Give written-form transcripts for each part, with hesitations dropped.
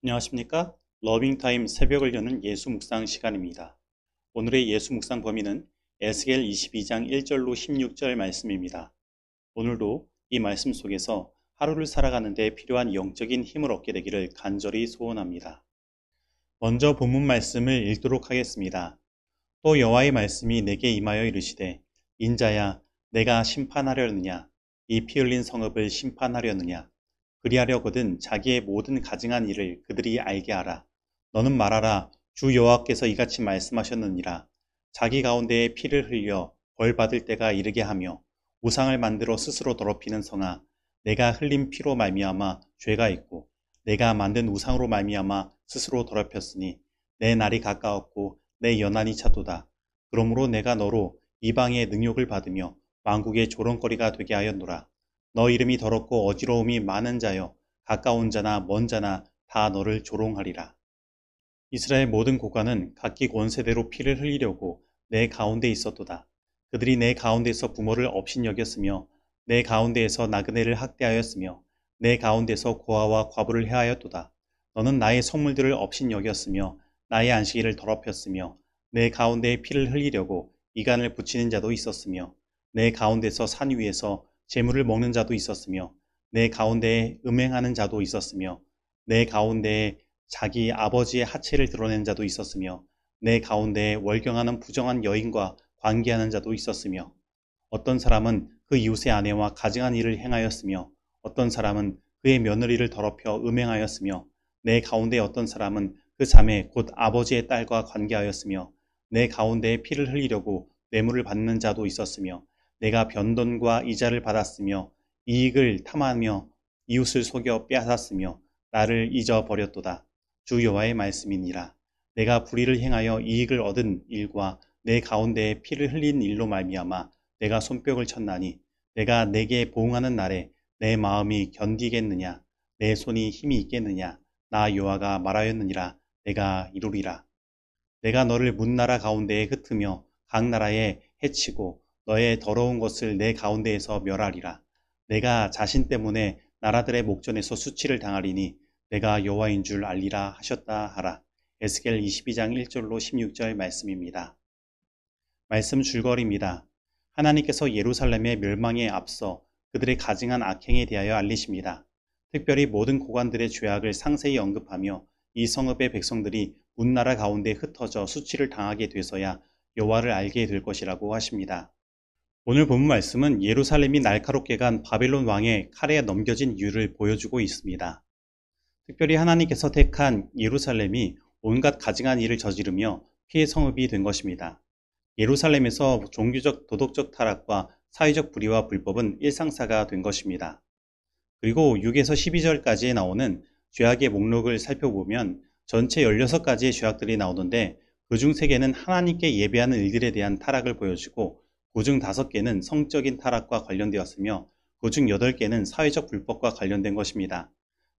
안녕하십니까? 러빙타임 새벽을 여는 예수 묵상 시간입니다. 오늘의 예수 묵상 범위는 에스겔 22장 1절로 16절 말씀입니다. 오늘도 이 말씀 속에서 하루를 살아가는 데 필요한 영적인 힘을 얻게 되기를 간절히 소원합니다. 먼저 본문 말씀을 읽도록 하겠습니다. 또 여호와의 말씀이 내게 임하여 이르시되 인자야 내가 심판하려느냐 이 피 흘린 성읍을 심판하려느냐 그리하려거든 자기의 모든 가증한 일을 그들이 알게 하라. 너는 말하라. 주 여호와께서 이같이 말씀하셨느니라. 자기 가운데에 피를 흘려 벌 받을 때가 이르게 하며 우상을 만들어 스스로 더럽히는 성아, 내가 흘린 피로 말미암아 죄가 있고 내가 만든 우상으로 말미암아 스스로 더럽혔으니 내 날이 가까웠고 내 연한이 차도다. 그러므로 내가 너로 이방의 능욕을 받으며 만국의 조롱거리가 되게 하였노라. 너 이름이 더럽고 어지러움이 많은 자여 가까운 자나 먼 자나 다 너를 조롱하리라. 이스라엘 모든 고관은 각기 권세대로 피를 흘리려고 내 가운데 있었도다. 그들이 내 가운데서 부모를 업신여겼으며 내 가운데에서 나그네를 학대하였으며 내 가운데서 고아와 과부를 해하였도다. 너는 나의 성물들을 업신여겼으며 나의 안식일을 더럽혔으며 내 가운데에 피를 흘리려고 이간을 붙이는 자도 있었으며 내 가운데서 산 위에서 재물을 먹는 자도 있었으며 내 가운데에 음행하는 자도 있었으며 내 가운데에 자기 아버지의 하체를 드러낸 자도 있었으며 내 가운데에 월경하는 부정한 여인과 관계하는 자도 있었으며 어떤 사람은 그 이웃의 아내와 가증한 일을 행하였으며 어떤 사람은 그의 며느리를 더럽혀 음행하였으며 내 가운데 어떤 사람은 그 자매 곧 아버지의 딸과 관계하였으며 내 가운데에 피를 흘리려고 뇌물을 받는 자도 있었으며 내가 변돈과 이자를 받았으며 이익을 탐하며 이웃을 속여 빼앗았으며 나를 잊어버렸도다. 주 여호와의 말씀이니라. 내가 불의를 행하여 이익을 얻은 일과 내 가운데에 피를 흘린 일로 말미암아 내가 손뼉을 쳤나니 내가 내게 보응하는 날에 내 마음이 견디겠느냐 내 손이 힘이 있겠느냐 나 여호와가 말하였느니라. 내가 이루리라. 내가 너를 문나라 가운데에 흩으며 각 나라에 해치고 너의 더러운 것을 내 가운데에서 멸하리라. 내가 자신 때문에 나라들의 목전에서 수치를 당하리니 내가 여호와인 줄 알리라 하셨다 하라. 에스겔 22장 1절로 16절 말씀입니다. 말씀 줄거리입니다. 하나님께서 예루살렘의 멸망에 앞서 그들의 가증한 악행에 대하여 알리십니다. 특별히 모든 고관들의 죄악을 상세히 언급하며 이 성읍의 백성들이 문나라 가운데 흩어져 수치를 당하게 돼서야 여호와를 알게 될 것이라고 하십니다. 오늘 본문 말씀은 예루살렘이 날카롭게 간 바벨론 왕의 칼에 넘겨진 이유를 보여주고 있습니다. 특별히 하나님께서 택한 예루살렘이 온갖 가증한 일을 저지르며 피해 성읍이 된 것입니다. 예루살렘에서 종교적 도덕적 타락과 사회적 불의와 불법은 일상사가 된 것입니다. 그리고 6에서 12절까지에 나오는 죄악의 목록을 살펴보면 전체 16가지의 죄악들이 나오는데 그중 3개는 하나님께 예배하는 일들에 대한 타락을 보여주고 그중 5개는 성적인 타락과 관련되었으며 그중 8개는 사회적 불법과 관련된 것입니다.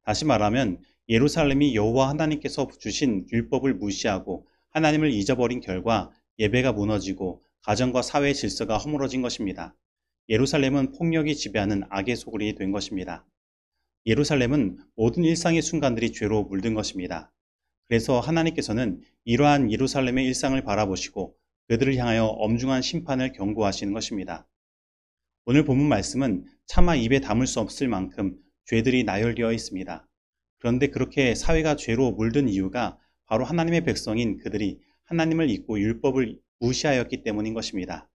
다시 말하면 예루살렘이 여호와 하나님께서 주신 율법을 무시하고 하나님을 잊어버린 결과 예배가 무너지고 가정과 사회의 질서가 허물어진 것입니다. 예루살렘은 폭력이 지배하는 악의 소굴이 된 것입니다. 예루살렘은 모든 일상의 순간들이 죄로 물든 것입니다. 그래서 하나님께서는 이러한 예루살렘의 일상을 바라보시고 그들을 향하여 엄중한 심판을 경고하시는 것입니다. 오늘 본문 말씀은 차마 입에 담을 수 없을 만큼 죄들이 나열되어 있습니다. 그런데 그렇게 사회가 죄로 물든 이유가 바로 하나님의 백성인 그들이 하나님을 잊고 율법을 무시하였기 때문인 것입니다.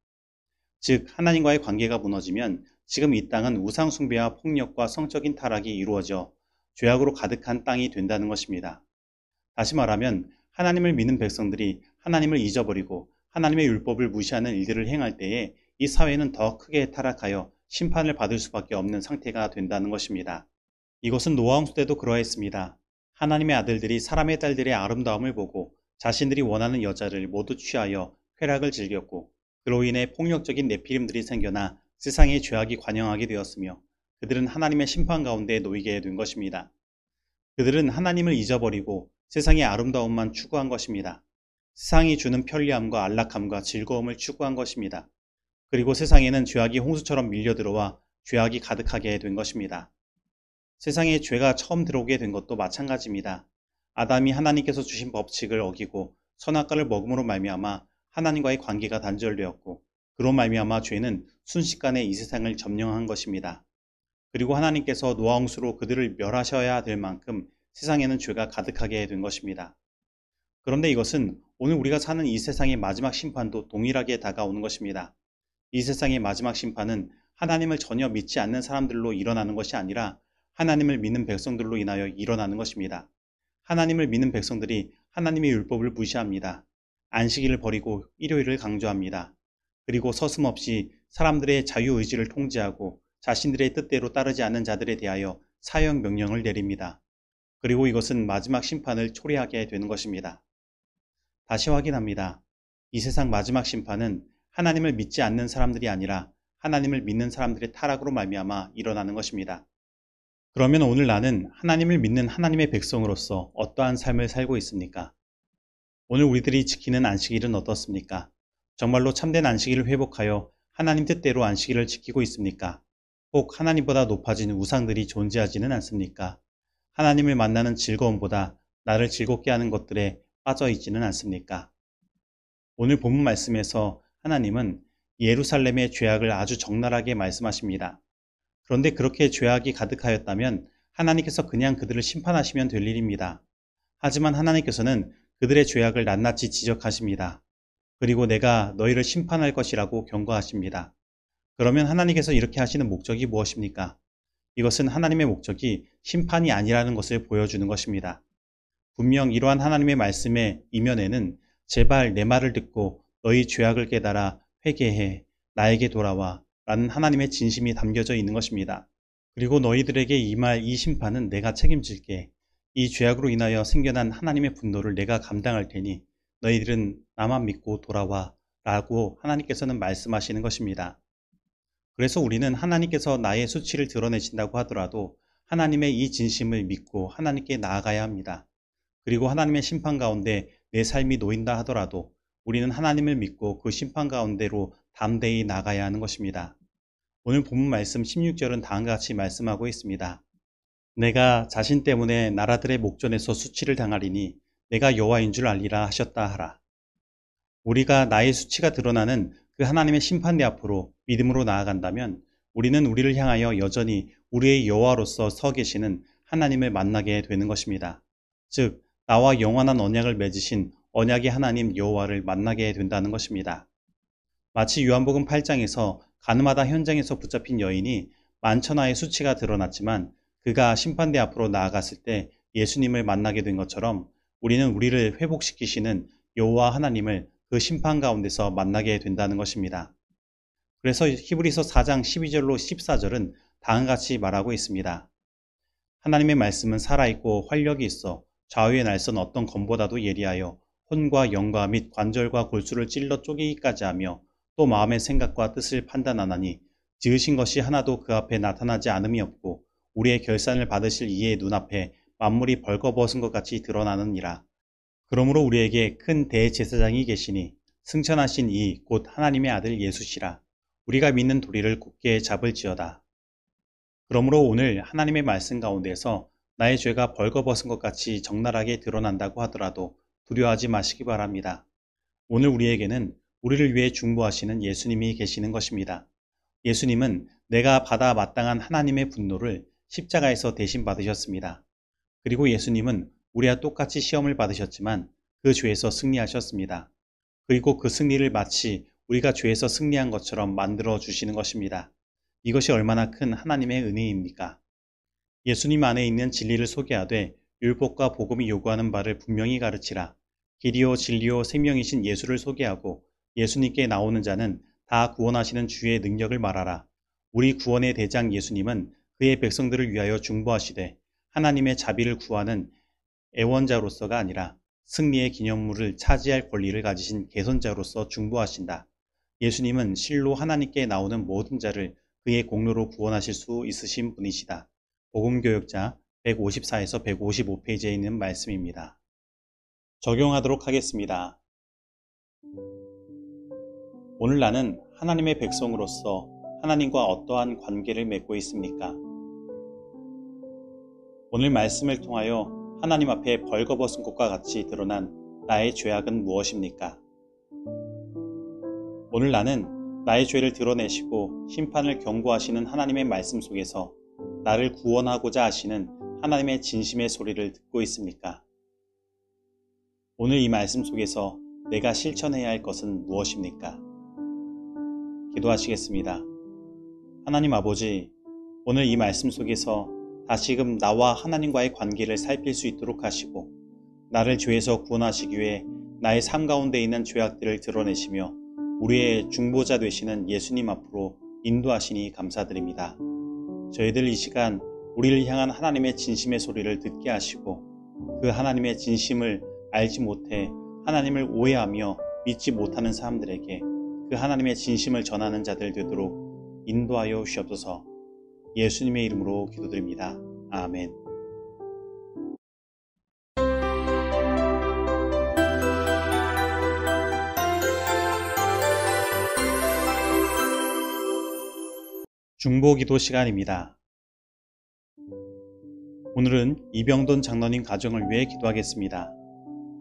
즉 하나님과의 관계가 무너지면 지금 이 땅은 우상 숭배와 폭력과 성적인 타락이 이루어져 죄악으로 가득한 땅이 된다는 것입니다. 다시 말하면 하나님을 믿는 백성들이 하나님을 잊어버리고 하나님의 율법을 무시하는 일들을 행할 때에 이 사회는 더 크게 타락하여 심판을 받을 수밖에 없는 상태가 된다는 것입니다. 이것은 노아 홍수 때도 그러했습니다. 하나님의 아들들이 사람의 딸들의 아름다움을 보고 자신들이 원하는 여자를 모두 취하여 쾌락을 즐겼고 그로 인해 폭력적인 네피림들이 생겨나 세상의 죄악이 관영하게 되었으며 그들은 하나님의 심판 가운데 놓이게 된 것입니다. 그들은 하나님을 잊어버리고 세상의 아름다움만 추구한 것입니다. 세상이 주는 편리함과 안락함과 즐거움을 추구한 것입니다. 그리고 세상에는 죄악이 홍수처럼 밀려들어와 죄악이 가득하게 된 것입니다. 세상에 죄가 처음 들어오게 된 것도 마찬가지입니다. 아담이 하나님께서 주신 법칙을 어기고 선악과를 먹음으로 말미암아 하나님과의 관계가 단절되었고, 그로 말미암아 죄는 순식간에 이 세상을 점령한 것입니다. 그리고 하나님께서 노아홍수로 그들을 멸하셔야 될 만큼 세상에는 죄가 가득하게 된 것입니다. 그런데 이것은 오늘 우리가 사는 이 세상의 마지막 심판도 동일하게 다가오는 것입니다. 이 세상의 마지막 심판은 하나님을 전혀 믿지 않는 사람들로 일어나는 것이 아니라 하나님을 믿는 백성들로 인하여 일어나는 것입니다. 하나님을 믿는 백성들이 하나님의 율법을 무시합니다. 안식일을 버리고 일요일을 강조합니다. 그리고 서슴없이 사람들의 자유의지를 통제하고 자신들의 뜻대로 따르지 않는 자들에 대하여 사형 명령을 내립니다. 그리고 이것은 마지막 심판을 초래하게 되는 것입니다. 다시 확인합니다. 이 세상 마지막 심판은 하나님을 믿지 않는 사람들이 아니라 하나님을 믿는 사람들의 타락으로 말미암아 일어나는 것입니다. 그러면 오늘 나는 하나님을 믿는 하나님의 백성으로서 어떠한 삶을 살고 있습니까? 오늘 우리들이 지키는 안식일은 어떻습니까? 정말로 참된 안식일을 회복하여 하나님 뜻대로 안식일을 지키고 있습니까? 혹 하나님보다 높아진 우상들이 존재하지는 않습니까? 하나님을 만나는 즐거움보다 나를 즐겁게 하는 것들에 빠져 있지는 않습니까? 오늘 본문 말씀에서 하나님은 예루살렘의 죄악을 아주 적나라하게 말씀하십니다. 그런데 그렇게 죄악이 가득하였다면 하나님께서 그냥 그들을 심판하시면 될 일입니다. 하지만 하나님께서는 그들의 죄악을 낱낱이 지적하십니다. 그리고 내가 너희를 심판할 것이라고 경고하십니다. 그러면 하나님께서 이렇게 하시는 목적이 무엇입니까? 이것은 하나님의 목적이 심판이 아니라는 것을 보여주는 것입니다. 분명 이러한 하나님의 말씀의 이면에는 제발 내 말을 듣고 너희 죄악을 깨달아 회개해 나에게 돌아와 라는 하나님의 진심이 담겨져 있는 것입니다. 그리고 너희들에게 임할 이 심판은 내가 책임질게. 이 죄악으로 인하여 생겨난 하나님의 분노를 내가 감당할 테니 너희들은 나만 믿고 돌아와 라고 하나님께서는 말씀하시는 것입니다. 그래서 우리는 하나님께서 나의 수치를 드러내신다고 하더라도 하나님의 이 진심을 믿고 하나님께 나아가야 합니다. 그리고 하나님의 심판 가운데 내 삶이 놓인다 하더라도 우리는 하나님을 믿고 그 심판 가운데로 담대히 나가야 하는 것입니다. 오늘 본문 말씀 16절은 다음과 같이 말씀하고 있습니다. 내가 자신 때문에 나라들의 목전에서 수치를 당하리니 내가 여호와인 줄 알리라 하셨다 하라. 우리가 나의 수치가 드러나는 그 하나님의 심판대 앞으로 믿음으로 나아간다면 우리는 우리를 향하여 여전히 우리의 여호와로서 서 계시는 하나님을 만나게 되는 것입니다. 즉 나와 영원한 언약을 맺으신 언약의 하나님 여호와를 만나게 된다는 것입니다. 마치 요한복음 8장에서 가늠하다 현장에서 붙잡힌 여인이 만천하의 수치가 드러났지만 그가 심판대 앞으로 나아갔을 때 예수님을 만나게 된 것처럼 우리는 우리를 회복시키시는 여호와 하나님을 그 심판 가운데서 만나게 된다는 것입니다. 그래서 히브리서 4장 12절로 14절은 다음과 같이 말하고 있습니다. 하나님의 말씀은 살아있고 활력이 있어 좌우의 날선 어떤 검보다도 예리하여 혼과 영과 및 관절과 골수를 찔러 쪼개기까지 하며 또 마음의 생각과 뜻을 판단하나니 지으신 것이 하나도 그 앞에 나타나지 않음이 없고 우리의 결산을 받으실 이의 눈앞에 만물이 벌거벗은 것 같이 드러나느니라. 그러므로 우리에게 큰 대제사장이 계시니 승천하신 이 곧 하나님의 아들 예수시라. 우리가 믿는 도리를 굳게 잡을지어다. 그러므로 오늘 하나님의 말씀 가운데서 나의 죄가 벌거벗은 것 같이 적나라하게 드러난다고 하더라도 두려워하지 마시기 바랍니다. 오늘 우리에게는 우리를 위해 중보하시는 예수님이 계시는 것입니다. 예수님은 내가 받아 마땅한 하나님의 분노를 십자가에서 대신 받으셨습니다. 그리고 예수님은 우리와 똑같이 시험을 받으셨지만 그 죄에서 승리하셨습니다. 그리고 그 승리를 마치 우리가 죄에서 승리한 것처럼 만들어 주시는 것입니다. 이것이 얼마나 큰 하나님의 은혜입니까? 예수님 안에 있는 진리를 소개하되 율법과 복음이 요구하는 바를 분명히 가르치라. 길이요 진리요 생명이신 예수를 소개하고 예수님께 나오는 자는 다 구원하시는 주의 능력을 말하라. 우리 구원의 대장 예수님은 그의 백성들을 위하여 중보하시되 하나님의 자비를 구하는 애원자로서가 아니라 승리의 기념물을 차지할 권리를 가지신 개선자로서 중보하신다. 예수님은 실로 하나님께 나오는 모든 자를 그의 공로로 구원하실 수 있으신 분이시다. 복음교역자 154에서 155페이지에 있는 말씀입니다. 적용하도록 하겠습니다. 오늘 나는 하나님의 백성으로서 하나님과 어떠한 관계를 맺고 있습니까? 오늘 말씀을 통하여 하나님 앞에 벌거벗은 것과 같이 드러난 나의 죄악은 무엇입니까? 오늘 나는 나의 죄를 드러내시고 심판을 경고하시는 하나님의 말씀 속에서 나를 구원하고자 하시는 하나님의 진심의 소리를 듣고 있습니까? 오늘 이 말씀 속에서 내가 실천해야 할 것은 무엇입니까? 기도하시겠습니다. 하나님 아버지, 오늘 이 말씀 속에서 다시금 나와 하나님과의 관계를 살필 수 있도록 하시고 나를 죄에서 구원하시기 위해 나의 삶 가운데 있는 죄악들을 드러내시며 우리의 중보자 되시는 예수님 앞으로 인도하시니 감사드립니다. 저희들 이 시간 우리를 향한 하나님의 진심의 소리를 듣게 하시고 그 하나님의 진심을 알지 못해 하나님을 오해하며 믿지 못하는 사람들에게 그 하나님의 진심을 전하는 자들 되도록 인도하여 주시옵소서. 예수님의 이름으로 기도드립니다. 아멘. 중보기도 시간입니다. 오늘은 이병돈 장로님 가정을 위해 기도하겠습니다.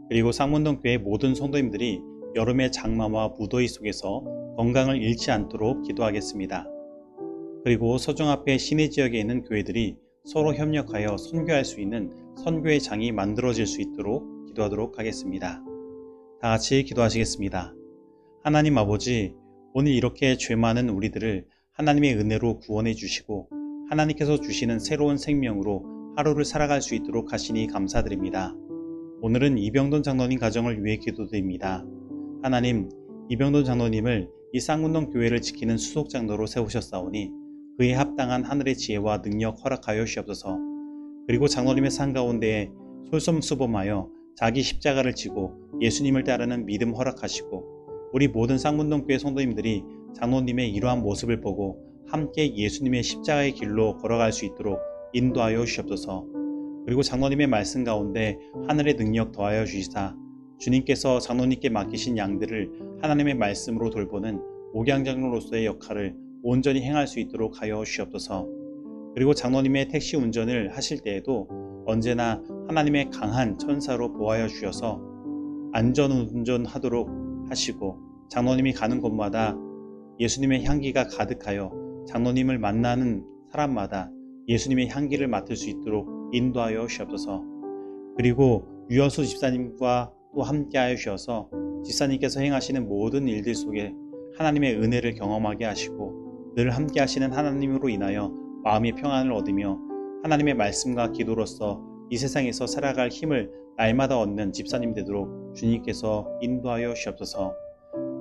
그리고 쌍문동 교회 모든 성도님들이 여름의 장마와 무더위 속에서 건강을 잃지 않도록 기도하겠습니다. 그리고 서중 앞에 시내 지역에 있는 교회들이 서로 협력하여 선교할 수 있는 선교의 장이 만들어질 수 있도록 기도하도록 하겠습니다. 다 같이 기도하시겠습니다. 하나님 아버지, 오늘 이렇게 죄 많은 우리들을 하나님의 은혜로 구원해 주시고 하나님께서 주시는 새로운 생명으로 하루를 살아갈 수 있도록 하시니 감사드립니다. 오늘은 이병돈 장로님 가정을 위해 기도드립니다. 하나님, 이병돈 장로님을 이 쌍문동 교회를 지키는 수석장로로 세우셨사오니 그에 합당한 하늘의 지혜와 능력 허락하여 주시옵소서. 그리고 장로님의 삶 가운데에 솔선수범하여 자기 십자가를 지고 예수님을 따르는 믿음 허락하시고 우리 모든 쌍문동 교회 성도님들이 장로님의 이러한 모습을 보고 함께 예수님의 십자가의 길로 걸어갈 수 있도록 인도하여 주시옵소서. 그리고 장로님의 말씀 가운데 하늘의 능력 더하여 주시사 주님께서 장로님께 맡기신 양들을 하나님의 말씀으로 돌보는 옥양장로로서의 역할을 온전히 행할 수 있도록 하여 주시옵소서. 그리고 장로님의 택시 운전을 하실 때에도 언제나 하나님의 강한 천사로 보호하여 주셔서 안전운전하도록 하시고 장로님이 가는 곳마다 예수님의 향기가 가득하여 장로님을 만나는 사람마다 예수님의 향기를 맡을 수 있도록 인도하여 주시옵소서. 그리고 유여수 집사님과 또 함께 하여 주셔서 집사님께서 행하시는 모든 일들 속에 하나님의 은혜를 경험하게 하시고 늘 함께 하시는 하나님으로 인하여 마음의 평안을 얻으며 하나님의 말씀과 기도로서 이 세상에서 살아갈 힘을 날마다 얻는 집사님 되도록 주님께서 인도하여 주시옵소서.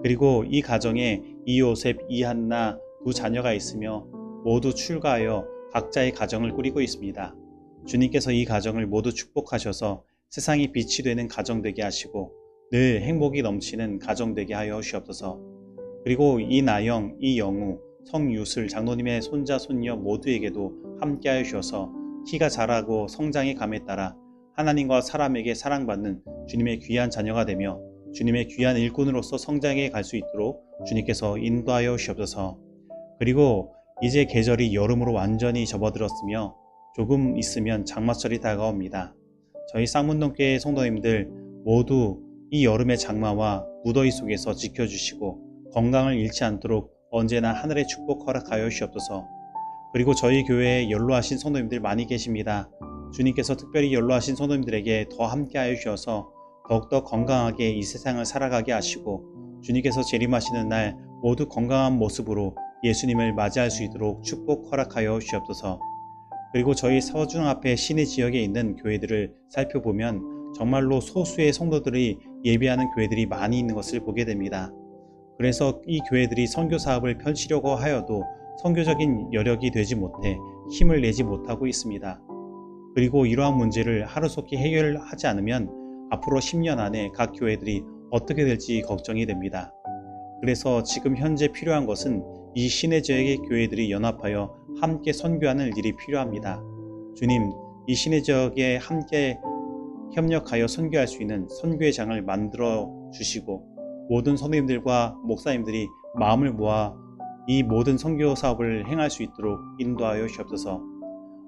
그리고 이 가정에 이요셉, 이한나 두 자녀가 있으며 모두 출가하여 각자의 가정을 꾸리고 있습니다. 주님께서 이 가정을 모두 축복하셔서 세상이 빛이 되는 가정 되게 하시고 늘 행복이 넘치는 가정 되게 하여 주시옵소서. 그리고 이나영, 이영우, 성유슬 장로님의 손자, 손녀 모두에게도 함께 하여 주셔서 키가 자라고 성장의 감에 따라 하나님과 사람에게 사랑받는 주님의 귀한 자녀가 되며 주님의 귀한 일꾼으로서 성장해 갈 수 있도록 주님께서 인도하여 주시옵소서. 그리고 이제 계절이 여름으로 완전히 접어들었으며 조금 있으면 장마철이 다가옵니다. 저희 쌍문동교회 성도님들 모두 이 여름의 장마와 무더위 속에서 지켜주시고 건강을 잃지 않도록 언제나 하늘의 축복 허락하여 주시옵소서. 그리고 저희 교회에 연로하신 성도님들 많이 계십니다. 주님께서 특별히 연로하신 성도님들에게 더 함께 하여 주셔서 더욱더 건강하게 이 세상을 살아가게 하시고 주님께서 재림하시는 날 모두 건강한 모습으로 예수님을 맞이할 수 있도록 축복 허락하여 주시옵소서. 그리고 저희 서중 앞에 시내 지역에 있는 교회들을 살펴보면 정말로 소수의 성도들이 예배하는 교회들이 많이 있는 것을 보게 됩니다. 그래서 이 교회들이 선교 사업을 펼치려고 하여도 선교적인 여력이 되지 못해 힘을 내지 못하고 있습니다. 그리고 이러한 문제를 하루속히 해결하지 않으면 앞으로 10년 안에 각 교회들이 어떻게 될지 걱정이 됩니다. 그래서 지금 현재 필요한 것은 이 시내 지역의 교회들이 연합하여 함께 선교하는 일이 필요합니다. 주님, 이 시내 지역에 함께 협력하여 선교할 수 있는 선교의 장을 만들어 주시고 모든 선생님들과 목사님들이 마음을 모아 이 모든 선교 사업을 행할 수 있도록 인도하여 주옵소서.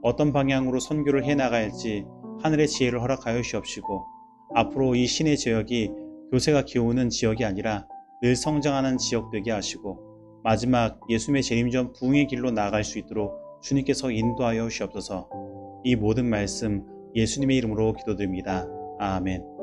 어떤 방향으로 선교를 해나갈지 하늘의 지혜를 허락하여 주옵시고 앞으로 이 신의 지역이 교세가 기우는 지역이 아니라 늘 성장하는 지역 되게 하시고 마지막 예수님의 재림 전 부흥의 길로 나아갈 수 있도록 주님께서 인도하여 주옵소서. 이 모든 말씀 예수님의 이름으로 기도드립니다. 아멘.